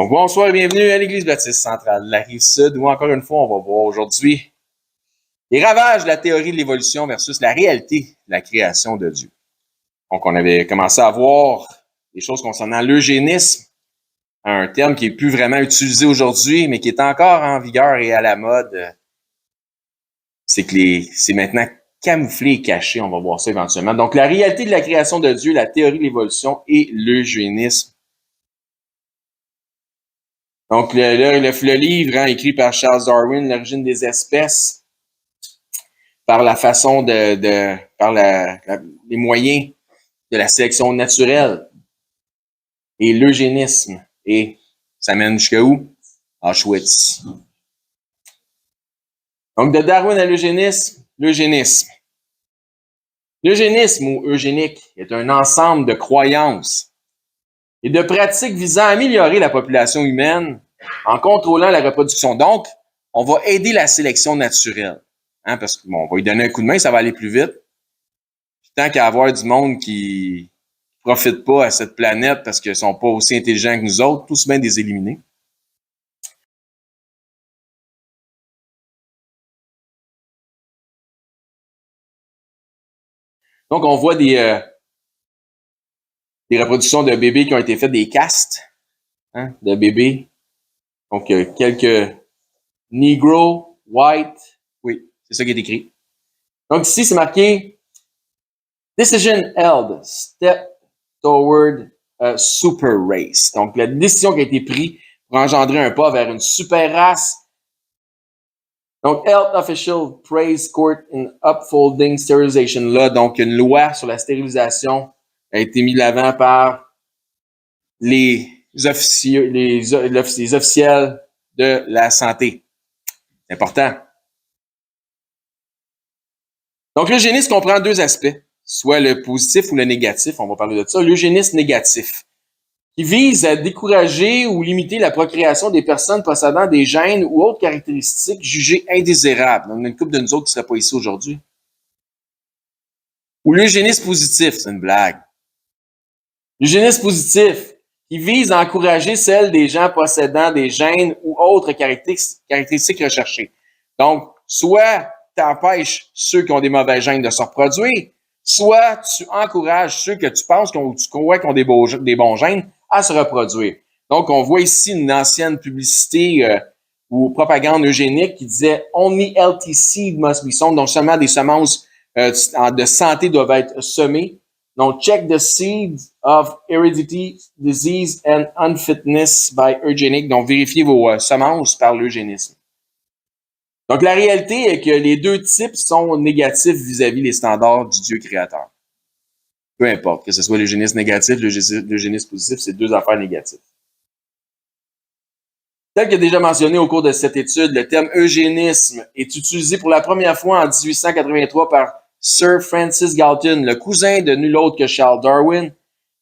Donc, bonsoir et bienvenue à l'Église baptiste centrale de la Rive-Sud, où encore une fois, on va voir aujourd'hui les ravages de la théorie de l'évolution versus la réalité de la création de Dieu. Donc, on avait commencé à voir des choses concernant l'eugénisme, un terme qui est plus vraiment utilisé aujourd'hui, mais qui est encore en vigueur et à la mode. C'est que c'est maintenant camouflé et caché, on va voir ça éventuellement. Donc, la réalité de la création de Dieu, la théorie de l'évolution et l'eugénisme. Donc, le livre écrit par Charles Darwin, L'origine des espèces, par la façon par les moyens de la sélection naturelle et l'eugénisme. Et ça mène jusqu'à où? Auschwitz. Donc, de Darwin à l'eugénisme, l'eugénisme. L'eugénisme ou eugénique est un ensemble de croyances et de pratiques visant à améliorer la population humaine en contrôlant la reproduction. Donc, on va aider la sélection naturelle. Parce qu'on va lui donner un coup de main, ça va aller plus vite. Puis, tant qu'à avoir du monde qui profite pas à cette planète parce qu'ils sont pas aussi intelligents que nous autres, tous bien des éliminés. Donc, on voit des reproductions de bébés qui ont été faites, des castes de bébés. Donc, quelques Negro, White, oui, c'est ça qui est écrit. Donc, ici, c'est marqué « Decision held, step toward a super race ». Donc, la décision qui a été prise pour engendrer un pas vers une super race. Donc, Health Official Praise Court in Upholding Sterilization Law. Donc, une loi sur la stérilisation a été mise de l'avant par les officiels de la santé. C'est important. Donc, l'eugénisme comprend deux aspects, soit le positif ou le négatif. On va parler de ça. L'eugénisme négatif, qui vise à décourager ou limiter la procréation des personnes possédant des gènes ou autres caractéristiques jugées indésirables. On a une couple de nous autres qui ne seraient pas ici aujourd'hui. Ou l'eugénisme positif, c'est une blague. L'eugénisme positif, qui vise à encourager celle des gens possédant des gènes ou autres caractéristiques recherchées. Donc, soit tu empêches ceux qui ont des mauvais gènes de se reproduire, soit tu encourages ceux que tu penses tu crois qu'ils ont des bons gènes à se reproduire. Donc, on voit ici une ancienne publicité ou propagande eugénique qui disait « Only healthy seed must be sown », donc seulement des semences de santé doivent être semées. Donc, check the seeds of heredity, disease and unfitness by eugenic. Donc, vérifiez vos semences par l'eugénisme. Donc, la réalité est que les deux types sont négatifs vis-à-vis les standards du Dieu créateur. Peu importe, que ce soit l'eugénisme négatif, l'eugénisme positif, c'est deux affaires négatives. Tel que déjà mentionné au cours de cette étude, le terme eugénisme est utilisé pour la première fois en 1883 par Sir Francis Galton, le cousin de nul autre que Charles Darwin.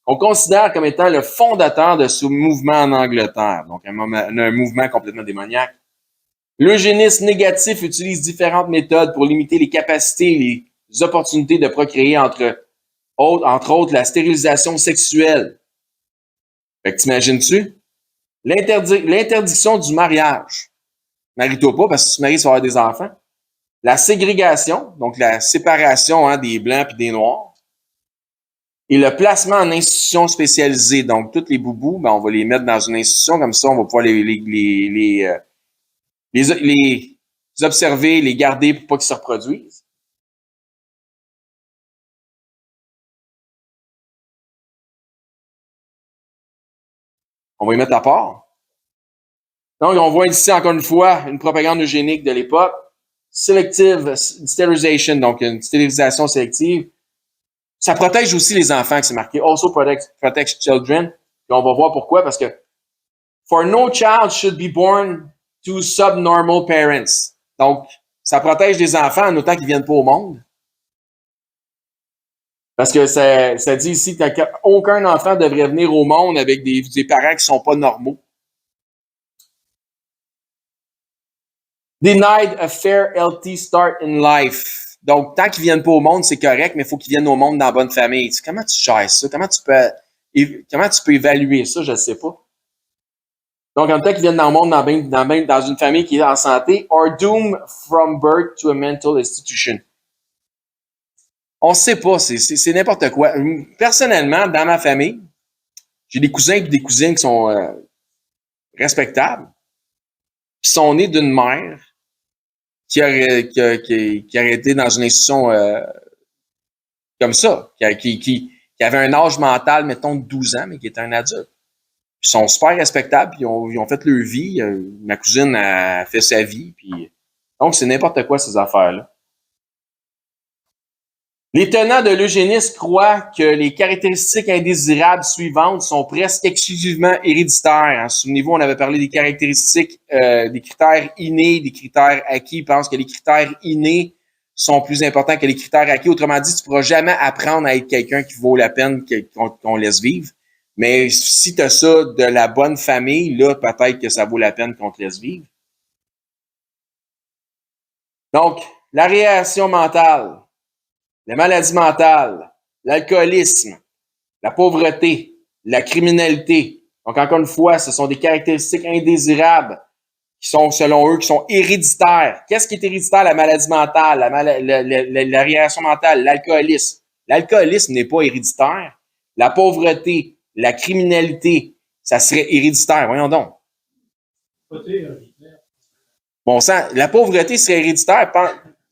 On considère comme étant le fondateur de ce mouvement en Angleterre, donc un mouvement complètement démoniaque. L'eugénisme négatif utilise différentes méthodes pour limiter les capacités et les opportunités de procréer, entre autres la stérilisation sexuelle. Fait que t'imagines-tu? L'interdiction du mariage. Marie-toi pas parce que si tu maries, tu vas avoir des enfants. La ségrégation, donc la séparation des Blancs et des Noirs. Et le placement en institution spécialisée. Donc, tous les boubous, on va les mettre dans une institution, comme ça, on va pouvoir les observer, les garder pour pas qu'ils se reproduisent. On va les mettre à part. Donc, on voit ici, encore une fois, une propagande eugénique de l'époque. Selective sterilization, donc une stérilisation sélective. Ça protège aussi les enfants, que c'est marqué. Also protects children. Et on va voir pourquoi, parce que for no child should be born to subnormal parents. Donc, ça protège les enfants en autant qu'ils viennent pas au monde. Parce que ça dit ici qu'aucun enfant devrait venir au monde avec des parents qui sont pas normaux. Denied a fair, healthy start in life. Donc, tant qu'ils viennent pas au monde, c'est correct, mais il faut qu'ils viennent au monde dans la bonne famille. Comment tu gères ça? Comment tu peux évaluer ça? Je ne sais pas. Donc, en tant qu'ils viennent dans le monde dans une famille qui est en santé, are doomed from birth to a mental institution. On ne sait pas, c'est n'importe quoi. Personnellement, dans ma famille, j'ai des cousins et des cousines qui sont respectables, qui sont nés d'une mère qui aurait été dans une institution comme ça, qui avait un âge mental, mettons, de 12 ans, mais qui était un adulte. Ils sont super respectables, puis ils ont fait leur vie. Ma cousine a fait sa vie, puis donc c'est n'importe quoi ces affaires-là. Les tenants de l'eugénisme croient que les caractéristiques indésirables suivantes sont presque exclusivement héréditaires. Souvenez-vous, on avait parlé des caractéristiques, des critères innés, des critères acquis. Ils pensent que les critères innés sont plus importants que les critères acquis. Autrement dit, tu ne pourras jamais apprendre à être quelqu'un qui vaut la peine qu'on laisse vivre. Mais si tu as ça de la bonne famille, là, peut-être que ça vaut la peine qu'on te laisse vivre. Donc, la réaction mentale, la maladie mentale, l'alcoolisme, la pauvreté, la criminalité. Donc, encore une fois, ce sont des caractéristiques indésirables qui sont, selon eux, qui sont héréditaires. Qu'est-ce qui est héréditaire? La maladie mentale, la réaction mentale, l'alcoolisme. L'alcoolisme n'est pas héréditaire. La pauvreté, la criminalité, ça serait héréditaire. Voyons donc. Bon sang, la pauvreté serait héréditaire.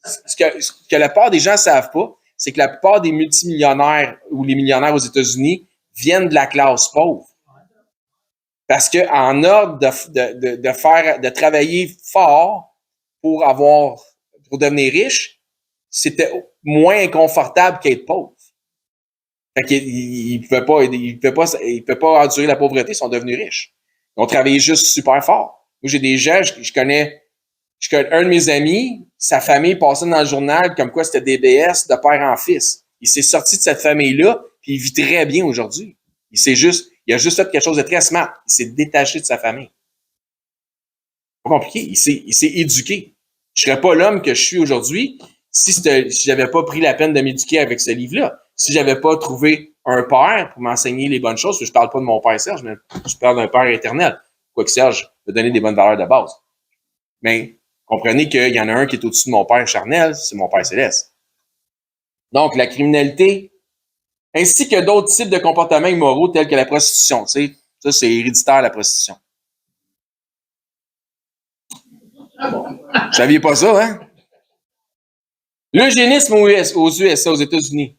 Ce que la plupart des gens ne savent pas, c'est que la plupart des multimillionnaires ou les millionnaires aux États-Unis viennent de la classe pauvre. Parce que en ordre de travailler fort pour devenir riche, c'était moins inconfortable qu'être pauvre. Fait qu'ils ne pouvaient pas endurer la pauvreté, ils sont devenus riches. Ils ont travaillé juste super fort. Moi, j'ai des gens, je connais un de mes amis, sa famille passait dans le journal comme quoi c'était DBS de père en fils. Il s'est sorti de cette famille-là, puis il vit très bien aujourd'hui. Il a juste fait quelque chose de très smart. Il s'est détaché de sa famille. Pas compliqué. Il s'est éduqué. Je serais pas l'homme que je suis aujourd'hui si j'avais pas pris la peine de m'éduquer avec ce livre-là. Si j'avais pas trouvé un père pour m'enseigner les bonnes choses, parce que je parle pas de mon père Serge, mais je parle d'un père éternel. Quoique Serge me donner des bonnes valeurs de base. Mais comprenez qu'il y en a un qui est au-dessus de mon père charnel, c'est mon père céleste. Donc, la criminalité, ainsi que d'autres types de comportements immoraux tels que la prostitution. Tu sais, ça, c'est héréditaire, la prostitution. Vous saviez pas ça, hein? L'eugénisme aux USA, aux États-Unis.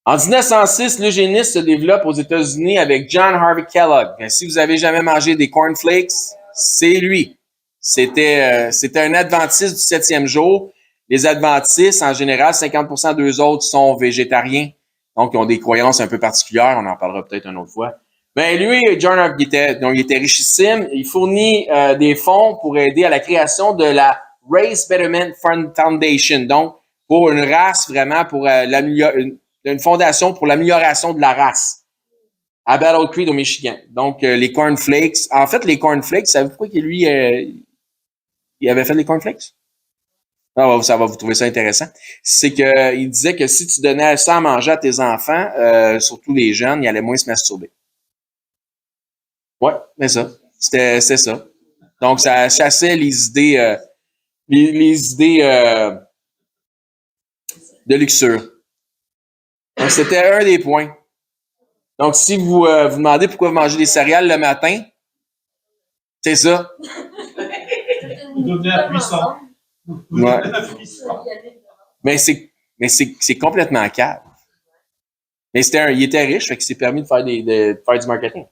En 1906, l'eugénisme se développe aux États-Unis avec John Harvey Kellogg. Si vous avez jamais mangé des cornflakes, c'est lui. C'était un adventiste du 7e jour. Les adventistes, en général, 50% d'eux autres sont végétariens. Donc, ils ont des croyances un peu particulières. On en parlera peut-être une autre fois. Ben, lui, John Harvey, il était richissime. Il fournit des fonds pour aider à la création de la Race Betterment Foundation. Donc, pour une race, vraiment, pour une fondation pour l'amélioration de la race à Battle Creek, au Michigan. Donc, les cornflakes. En fait, les cornflakes, savez-vous pourquoi que lui, il avait fait les cornflakes? Ah, ça va vous trouver ça intéressant. C'est qu'il disait que si tu donnais ça à manger à tes enfants, surtout les jeunes, ils allaient moins se masturber. Ouais, c'est ça. C'était ça. Donc, ça chassait les idées, les idées de luxure. Donc, c'était un des points. Donc, si vous vous demandez pourquoi vous mangez des céréales le matin, c'est ça. Vous devenez puissant. Ouais. Mais c'est complètement calme. Mais il était riche, fait qu'il s'est permis de faire faire du marketing.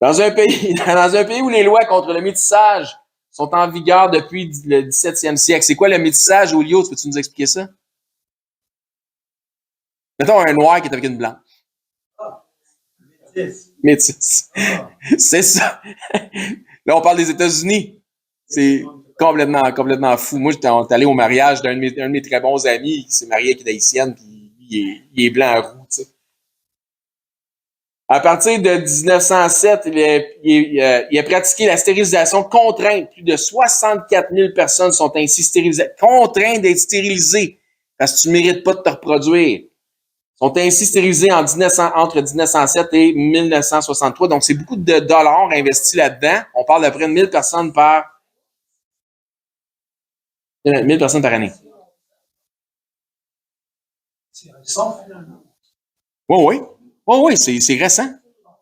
Dans un pays où les lois contre le métissage sont en vigueur depuis le 17e siècle, c'est quoi le métissage, Olio? Peux-tu nous expliquer ça? Mettons un noir qui est avec une blanche. Métis. C'est ça. Là, on parle des États-Unis. C'est complètement fou. Moi, j'étais allé au mariage d'un de mes très bons amis qui s'est marié avec une haïtienne, puis il est blanc roux, tu sais. À partir de 1907, il a pratiqué la stérilisation contrainte. Plus de 64 000 personnes sont ainsi stérilisées, contraintes d'être stérilisées parce que tu ne mérites pas de te reproduire. Sont ainsi stérilisés entre 1907 et 1963. Donc, c'est beaucoup de dollars investis là-dedans. On parle de près de 1000 personnes par 1000 personnes par année. C'est récent, finalement. Oui, c'est récent.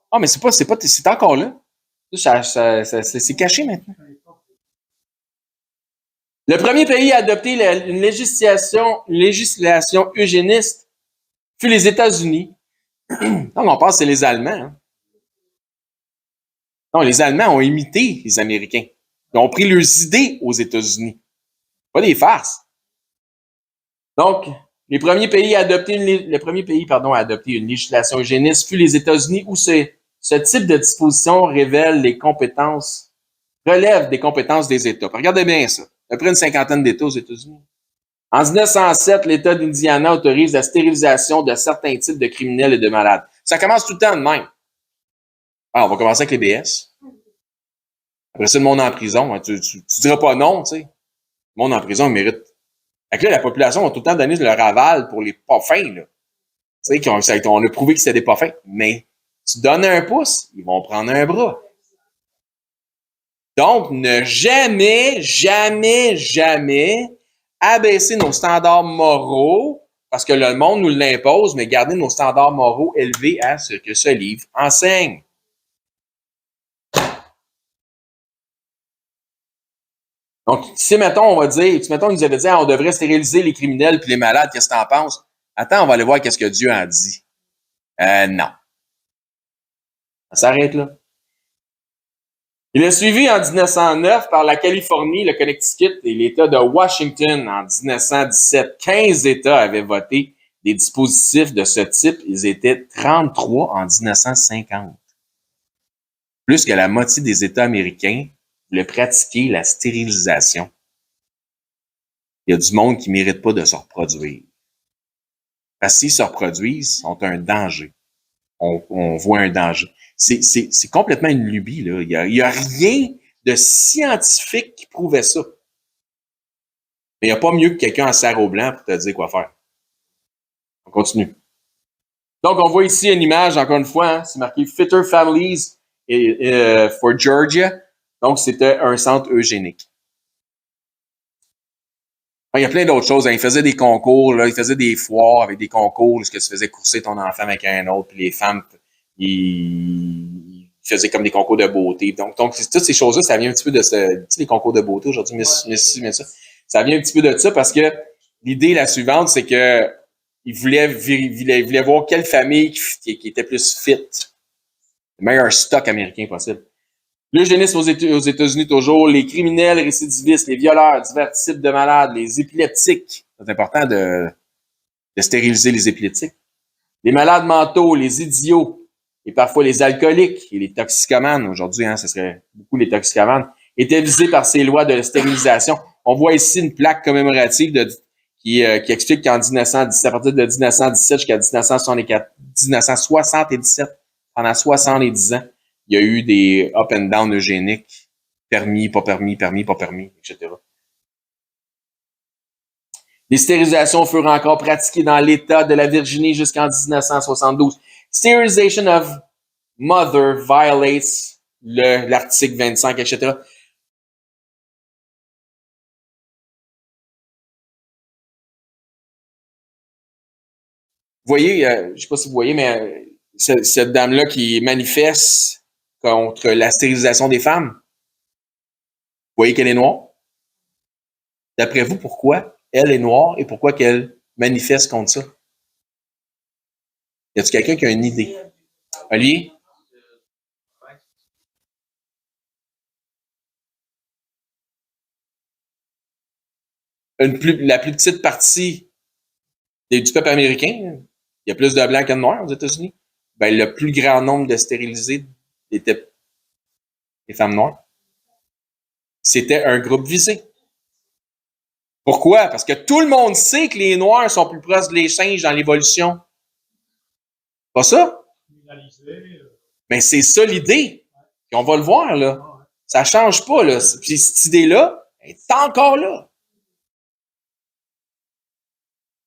Ah, mais c'est encore là. C'est caché maintenant. Le premier pays à adopter une législation eugéniste fut les États-Unis. Donc, on pense que c'est les Allemands. Hein. Non, les Allemands ont imité les Américains. Ils ont pris leurs idées aux États-Unis. Pas des farces. Donc, le premier pays à adopter une législation eugéniste fut les États-Unis, où ce type de disposition relève des compétences des États. Regardez bien ça. À peu près une cinquantaine d'États aux États-Unis. En 1907, l'État d'Indiana autorise la stérilisation de certains types de criminels et de malades. Ça commence tout le temps de même. Alors, on va commencer avec les BS. Après ça, le monde en prison. Tu diras pas non, tu sais. Le monde en prison, il mérite. Fait que là, la population va tout le temps donner leur aval pour les pas fins, là. Tu sais, on a prouvé que c'était des pas fins. Mais tu donnes un pouce, ils vont prendre un bras. Donc, ne jamais abaisser nos standards moraux, parce que le monde nous l'impose, mais garder nos standards moraux élevés à ce que ce livre enseigne. Donc, si, mettons, on va dire, il nous avait dit, on devrait stériliser les criminels puis les malades, qu'est-ce que t'en penses? Attends, on va aller voir qu'est-ce que Dieu en dit. Non. Ça s'arrête là. Il est suivi en 1909 par la Californie, le Connecticut et l'État de Washington en 1917. 15 États avaient voté des dispositifs de ce type. Ils étaient 33 en 1950. Plus que la moitié des États américains voulaient pratiquer la stérilisation. Il y a du monde qui ne mérite pas de se reproduire. Parce que s'ils se reproduisent, ils sont un danger. On voit un danger. C'est complètement une lubie, là. Il y a rien de scientifique qui prouvait ça. Mais il n'y a pas mieux que quelqu'un en sarrau blanc pour te dire quoi faire. On continue. Donc, on voit ici une image, encore une fois, hein, c'est marqué Fitter Families for Georgia. Donc, c'était un centre eugénique. Il y a plein d'autres choses. Hein. Ils faisaient des concours, là, ils faisaient des foires avec des concours, où tu faisais courser ton enfant avec un autre, puis les femmes, ils faisaient comme des concours de beauté. Donc toutes ces choses-là, ça vient un petit peu de les concours de beauté aujourd'hui, mais ça vient un petit peu de ça parce que l'idée, la suivante, c'est que ils voulaient voir quelle famille qui était plus fit. Le meilleur stock américain possible. L'eugénisme aux États-Unis toujours, les criminels récidivistes, les violeurs, divers types de malades, les épileptiques. C'est important de stériliser les épileptiques. Les malades mentaux, les idiots, et parfois les alcooliques et les toxicomanes. Aujourd'hui, hein, ce serait beaucoup les toxicomanes, étaient visés par ces lois de stérilisation. On voit ici une plaque commémorative qui explique qu'en 1917, à partir de 1917 jusqu'à 1977, pendant 70 ans, il y a eu des up and down eugéniques, permis, pas permis, etc. Les stérilisations furent encore pratiquées dans l'État de la Virginie jusqu'en 1972. Sterilization of mother violates l'article 25, etc. Vous voyez, je ne sais pas si vous voyez, mais cette dame-là qui manifeste contre la stérilisation des femmes, vous voyez qu'elle est noire? D'après vous, pourquoi elle est noire et pourquoi qu'elle manifeste contre ça? Y a-t-il quelqu'un qui a une idée? Olivier? La plus petite partie du peuple américain, il y a plus de blancs que de noirs aux États-Unis. Ben, le plus grand nombre de stérilisés étaient les femmes noires. C'était un groupe visé. Pourquoi? Parce que tout le monde sait que les Noirs sont plus proches des singes dans l'évolution. Pas ça? Mais c'est ça l'idée. Et on va le voir, là. Ça change pas, là. Puis cette idée-là, elle est encore là.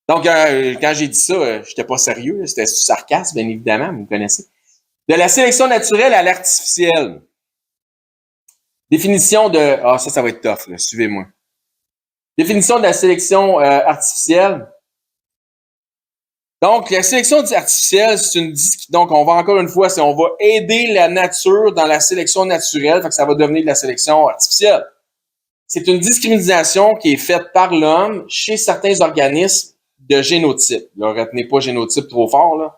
Donc, quand j'ai dit ça, j'étais pas sérieux. C'était du sarcasme, bien évidemment, vous me connaissez. De la sélection naturelle à l'artificielle. Définition de... Ah, ça va être tough, là. Suivez-moi. Définition de la sélection artificielle. Donc, la sélection artificielle, c'est une... Donc, on va encore une fois, on va aider la nature dans la sélection naturelle, fait que ça va devenir de la sélection artificielle. C'est une discrimination qui est faite par l'homme chez certains organismes de génotype. Là, retenez pas génotype trop fort, là.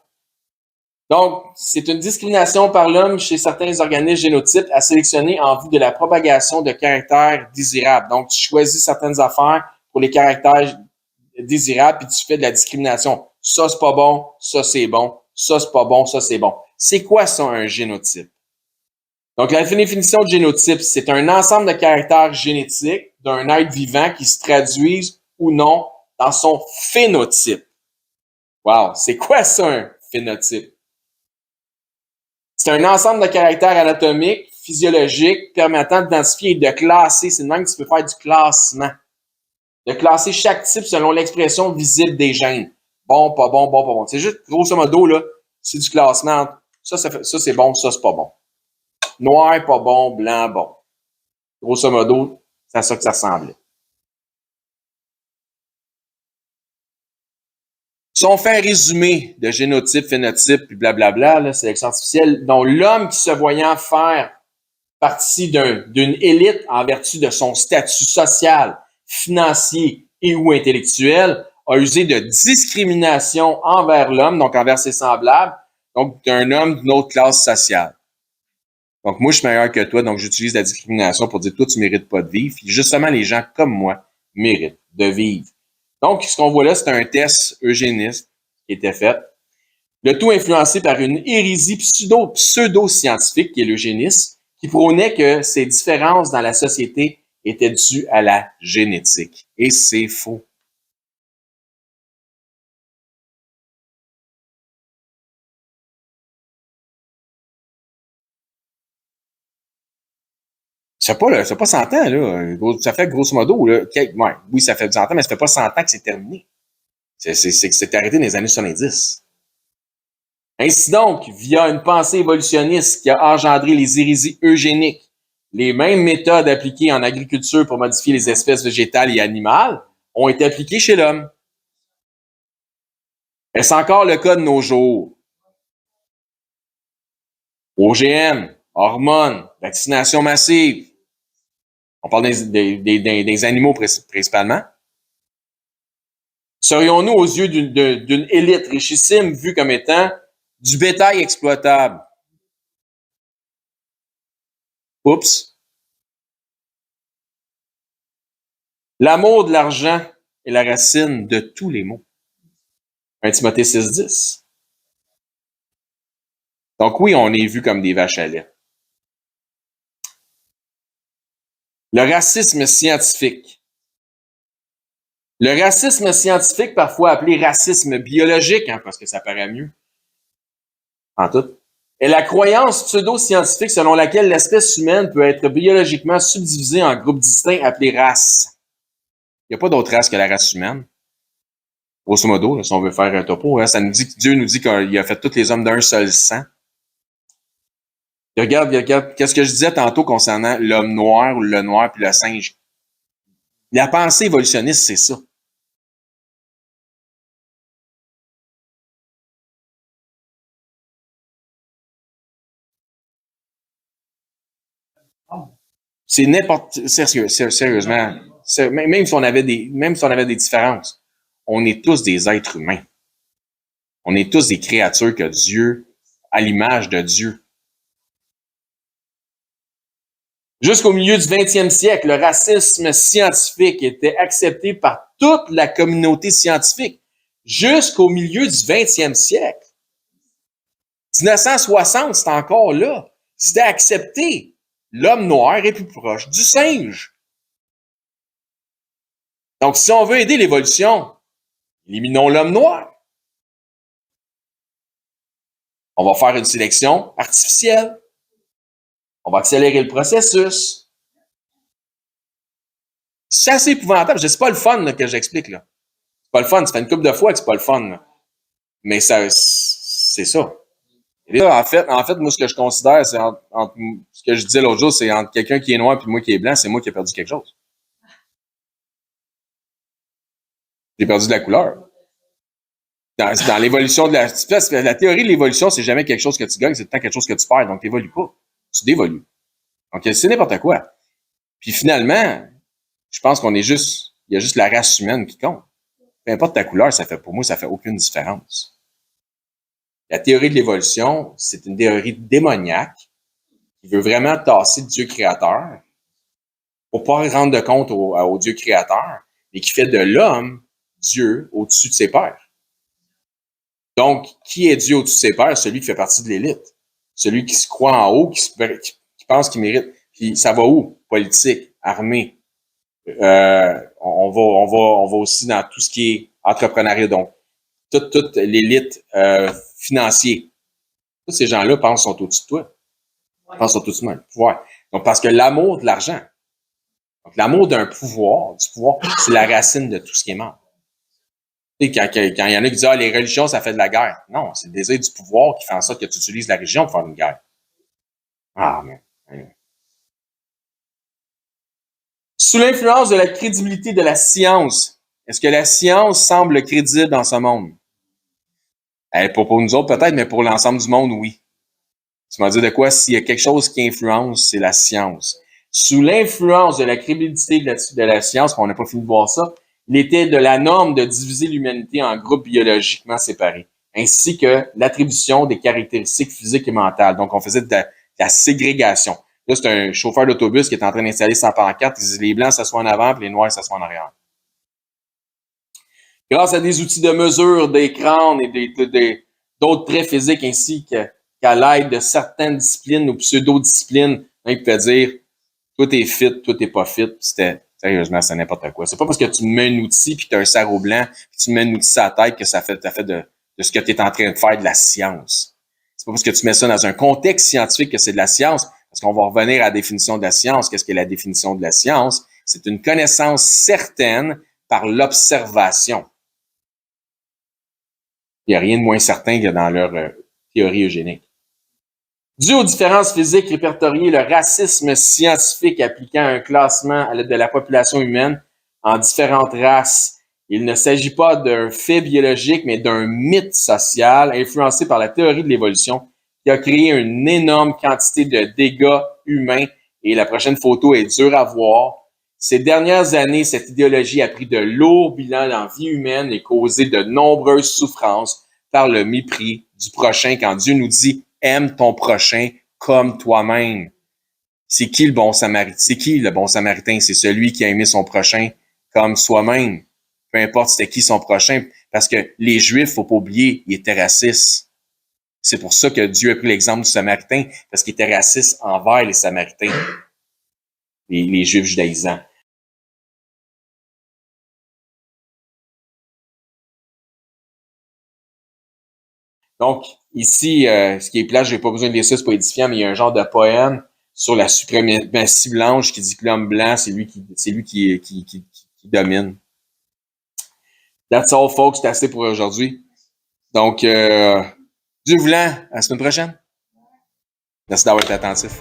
Donc, c'est une discrimination par l'homme chez certains organismes génotypes à sélectionner en vue de la propagation de caractères désirables. Donc, tu choisis certaines affaires pour les caractères désirables, puis tu fais de la discrimination. Ça, c'est pas bon, ça, c'est bon, ça, c'est pas bon, ça, c'est bon. C'est quoi ça, un génotype? Donc, la définition de génotype, c'est un ensemble de caractères génétiques d'un être vivant qui se traduisent ou non dans son phénotype. Wow, c'est quoi ça, un phénotype? C'est un ensemble de caractères anatomiques, physiologiques, permettant d'identifier et de classer. C'est de même que tu peux faire du classement. De classer chaque type selon l'expression visible des gènes. Bon, pas bon, bon, pas bon. C'est juste, grosso modo, là, c'est du classement. Ça c'est bon, ça, c'est pas bon. Noir, pas bon, blanc, bon. Grosso modo, c'est à ça que ça ressemblait. Si on fait un résumé de génotype, phénotype, puis blablabla, là, sélection artificielle, dont l'homme qui se voyant faire partie d'une élite en vertu de son statut social, financier et ou intellectuel, a usé de discrimination envers l'homme, donc envers ses semblables, donc d'un homme d'une autre classe sociale. Donc, moi, je suis meilleur que toi, donc j'utilise la discrimination pour dire, toi, tu mérites pas de vivre. Puis justement, les gens comme moi méritent de vivre. Donc, ce qu'on voit là, c'est un test eugéniste qui était fait. Le tout influencé par une hérésie pseudo-scientifique, qui est l'eugénisme, qui prônait que ces différences dans la société étaient dues à la génétique. Et c'est faux. Ça fait pas 100 ans, là. Ça fait grosso modo, là. Ouais, oui, ça fait 100 ans, mais ça fait pas 100 ans que c'est terminé. C'est arrêté dans les années 70. Ainsi donc, via une pensée évolutionniste qui a engendré les hérésies eugéniques, les mêmes méthodes appliquées en agriculture pour modifier les espèces végétales et animales ont été appliquées chez l'homme. Est-ce encore le cas de nos jours? OGM, hormones, vaccination massive. On parle des animaux principalement. Serions-nous aux yeux d'une élite richissime vue comme étant du bétail exploitable? Oups. L'amour de l'argent est la racine de tous les maux. 1 Timothée 6,10. Donc oui, on est vu comme des vaches à lait. Le racisme scientifique. Le racisme scientifique, parfois appelé racisme biologique, parce que ça paraît mieux, en tout, est la croyance pseudo-scientifique selon laquelle l'espèce humaine peut être biologiquement subdivisée en groupes distincts appelés races. Il n'y a pas d'autre race que la race humaine. Grosso modo, là, si on veut faire un topo, ça nous dit que Dieu nous dit qu'il a fait tous les hommes d'un seul sang. Regarde, qu'est-ce que je disais tantôt concernant l'homme noir ou le noir puis le singe. La pensée évolutionniste, c'est ça. C'est n'importe, sérieusement, même si on avait des différences, on est tous des êtres humains. On est tous des créatures que Dieu, à l'image de Dieu. Jusqu'au milieu du 20e siècle, le racisme scientifique était accepté par toute la communauté scientifique. Jusqu'au milieu du 20e siècle. 1960, c'est encore là. C'était accepté. L'homme noir est plus proche du singe. Donc, si on veut aider l'évolution, éliminons l'homme noir. On va faire une sélection artificielle. On va accélérer le processus. C'est assez épouvantable. C'est pas le fun là, que j'explique. Là. C'est pas le fun. Ça fait une couple de fois que c'est pas le fun. Là. Mais ça, c'est ça. Et là, en fait, moi, ce que je considère, c'est entre ce que je disais l'autre jour, c'est entre quelqu'un qui est noir et moi qui est blanc, c'est moi qui ai perdu quelque chose. J'ai perdu de la couleur. Dans l'évolution de la théorie de l'évolution, c'est jamais quelque chose que tu gagnes, c'est tout le temps quelque chose que tu perds. Donc, tu n'évolues pas. Tu dévolues. Donc, c'est n'importe quoi. Puis finalement, je pense il y a juste la race humaine qui compte. Peu importe ta couleur, pour moi, ça fait aucune différence. La théorie de l'évolution, c'est une théorie démoniaque qui veut vraiment tasser Dieu créateur pour pas rendre compte au Dieu créateur, mais qui fait de l'homme Dieu au-dessus de ses pairs. Donc, qui est Dieu au-dessus de ses pairs? Celui qui fait partie de l'élite. Celui qui se croit en haut, qui pense qu'il mérite. Puis ça va où? Politique, armée. On va aussi dans tout ce qui est entrepreneuriat. Donc, toute l'élite financière. Tous ces gens-là pensent qu'ils sont au-dessus de toi. Ils pensent qu'ils sont au-dessus de moi. Pouvoir. Donc, parce que l'amour de l'argent. Donc, l'amour du pouvoir, c'est la racine de tout ce qui est mal. Quand il y en a qui disent « Ah, les religions, ça fait de la guerre. » Non, c'est le désir du pouvoir qui fait en sorte que tu utilises la religion pour faire une guerre. Ah, mais... Sous l'influence de la crédibilité de la science, est-ce que la science semble crédible dans ce monde? Pour nous autres, peut-être, mais pour l'ensemble du monde, oui. Tu m'as dit de quoi? S'il y a quelque chose qui influence, c'est la science. Sous l'influence de la crédibilité de la science, on n'a pas fini de voir ça, il était de la norme de diviser l'humanité en groupes biologiquement séparés, ainsi que l'attribution des caractéristiques physiques et mentales. Donc, on faisait de la ségrégation. Là, c'est un chauffeur d'autobus qui est en train d'installer sa pancarte. Il dit les blancs s'assoient en avant, puis les noirs s'assoient en arrière. Grâce à des outils de mesure, des crânes et d'autres traits physiques, ainsi qu'à l'aide de certaines disciplines ou pseudo-disciplines, il peut dire toi t'es fit, toi t'es pas fit. Sérieusement, c'est n'importe quoi. C'est pas parce que tu mets un outil puis tu as un sarrau blanc puis tu mets un outil à la tête que t'as fait de ce que tu es en train de faire de la science. C'est pas parce que tu mets ça dans un contexte scientifique que c'est de la science. Parce qu'on va revenir à la définition de la science. Qu'est-ce qu'est la définition de la science? C'est une connaissance certaine par l'observation. Il n'y a rien de moins certain que dans leur théorie eugénique. Dû aux différences physiques répertoriées, le racisme scientifique appliquant un classement de la population humaine en différentes races, il ne s'agit pas d'un fait biologique, mais d'un mythe social influencé par la théorie de l'évolution qui a créé une énorme quantité de dégâts humains. Et la prochaine photo est dure à voir. Ces dernières années, cette idéologie a pris de lourds bilans dans la vie humaine et causé de nombreuses souffrances par le mépris du prochain quand Dieu nous dit « aime ton prochain comme toi-même ». C'est qui le bon samaritain? C'est qui le bon samaritain? C'est celui qui a aimé son prochain comme soi-même. Peu importe c'était qui son prochain, parce que les Juifs, faut pas oublier, ils étaient racistes. C'est pour ça que Dieu a pris l'exemple du Samaritain, parce qu'il était raciste envers les Samaritains, les Juifs judaïsants. Donc, ici, ce qui est plat, j'ai pas besoin de lire ça, c'est pas édifiant, mais il y a un genre de poème sur la suprématie blanche qui dit que l'homme blanc, c'est lui qui domine. That's all, folks. C'est assez pour aujourd'hui. Donc, Dieu voulant, à la semaine prochaine. Merci d'avoir été attentif.